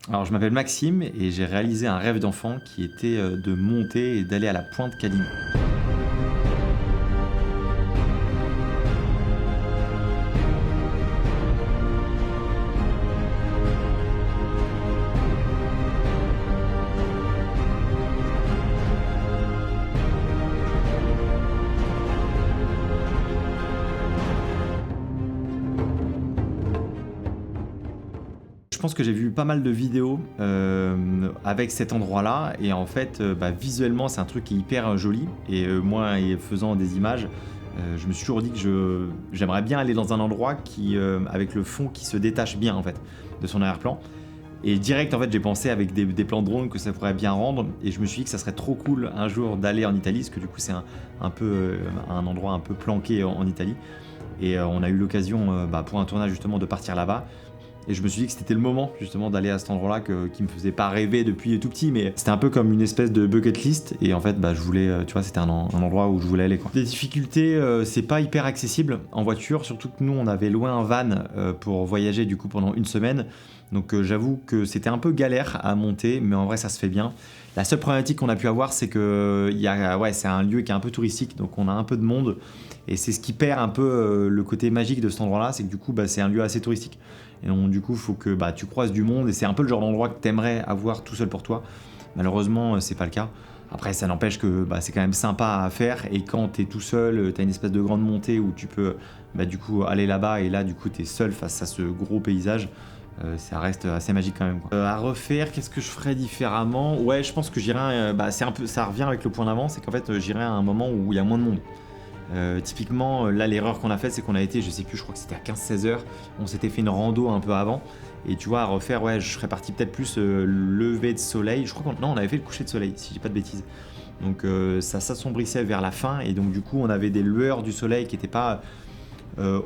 Alors, je m'appelle Maxime et j'ai réalisé un rêve d'enfant qui était de monter et d'aller à la pointe Calimont. Je pense que j'ai vu pas mal de vidéos avec cet endroit-là et en fait, visuellement, c'est un truc qui est hyper joli et moi, et faisant des images, je me suis toujours dit que j'aimerais bien aller dans un endroit qui, avec le fond qui se détache bien en fait de son arrière-plan. Et direct, en fait, j'ai pensé avec des plans drone que ça pourrait bien rendre et je me suis dit que ça serait trop cool un jour d'aller en Italie parce que du coup, c'est un peu un endroit un peu planqué en Italie. Et on a eu l'occasion pour un tournage justement de partir là-bas. Et je me suis dit que c'était le moment justement d'aller à cet endroit-là qui me faisait pas rêver depuis tout petit, mais c'était un peu comme une espèce de bucket list. Et en fait, je voulais, tu vois, c'était un endroit où je voulais aller, quoi. Des difficultés, c'est pas hyper accessible en voiture, surtout que nous on avait loué un van pour voyager du coup pendant une semaine. Donc j'avoue que c'était un peu galère à monter, mais en vrai ça se fait bien. La seule problématique qu'on a pu avoir, c'est que c'est un lieu qui est un peu touristique, donc on a un peu de monde. Et c'est ce qui perd un peu le côté magique de cet endroit-là, c'est que du coup c'est un lieu assez touristique. Et donc du coup il faut que tu croises du monde et c'est un peu le genre d'endroit que t'aimerais avoir tout seul pour toi. Malheureusement c'est pas le cas. Après ça n'empêche que c'est quand même sympa à faire et quand t'es tout seul, t'as une espèce de grande montée où tu peux du coup aller là-bas et là du coup t'es seul face à ce gros paysage. Ça reste assez magique quand même, quoi. À refaire, qu'est-ce que je ferais différemment? Ouais, je pense que j'irais, c'est un peu, ça revient avec le point d'avant, c'est qu'en fait j'irais à un moment où il y a moins de monde. Typiquement, là l'erreur qu'on a faite, c'est qu'on a été, je sais plus, je crois que c'était à 15-16 heures, on s'était fait une rando un peu avant, et tu vois, à refaire, ouais, je serais parti peut-être plus lever de soleil, je crois qu'on avait fait le coucher de soleil, si j'ai pas de bêtises. Donc ça s'assombrissait vers la fin, et donc du coup on avait des lueurs du soleil qui n'étaient pas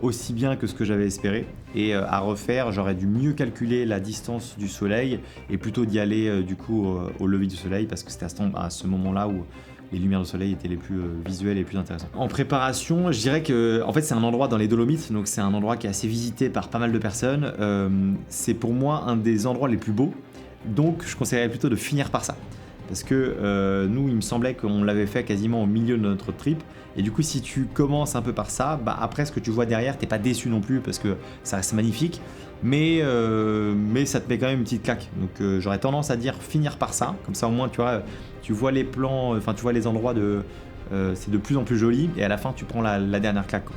aussi bien que ce que j'avais espéré. Et à refaire, j'aurais dû mieux calculer la distance du soleil et plutôt d'y aller du coup au lever du soleil parce que c'était à ce moment-là où les lumières du soleil étaient les plus visuelles et les plus intéressantes. En préparation, je dirais que en fait c'est un endroit dans les Dolomites, donc c'est un endroit qui est assez visité par pas mal de personnes. C'est pour moi un des endroits les plus beaux, donc je conseillerais plutôt de finir par ça. Parce que nous, il me semblait qu'on l'avait fait quasiment au milieu de notre trip. Et du coup, si tu commences un peu par ça, après, ce que tu vois derrière, t'es pas déçu non plus parce que ça reste magnifique. Mais ça te met quand même une petite claque. Donc j'aurais tendance à dire finir par ça. Comme ça, au moins, tu vois les plans, enfin, tu vois les endroits c'est de plus en plus joli. Et à la fin, tu prends la dernière claque, quoi.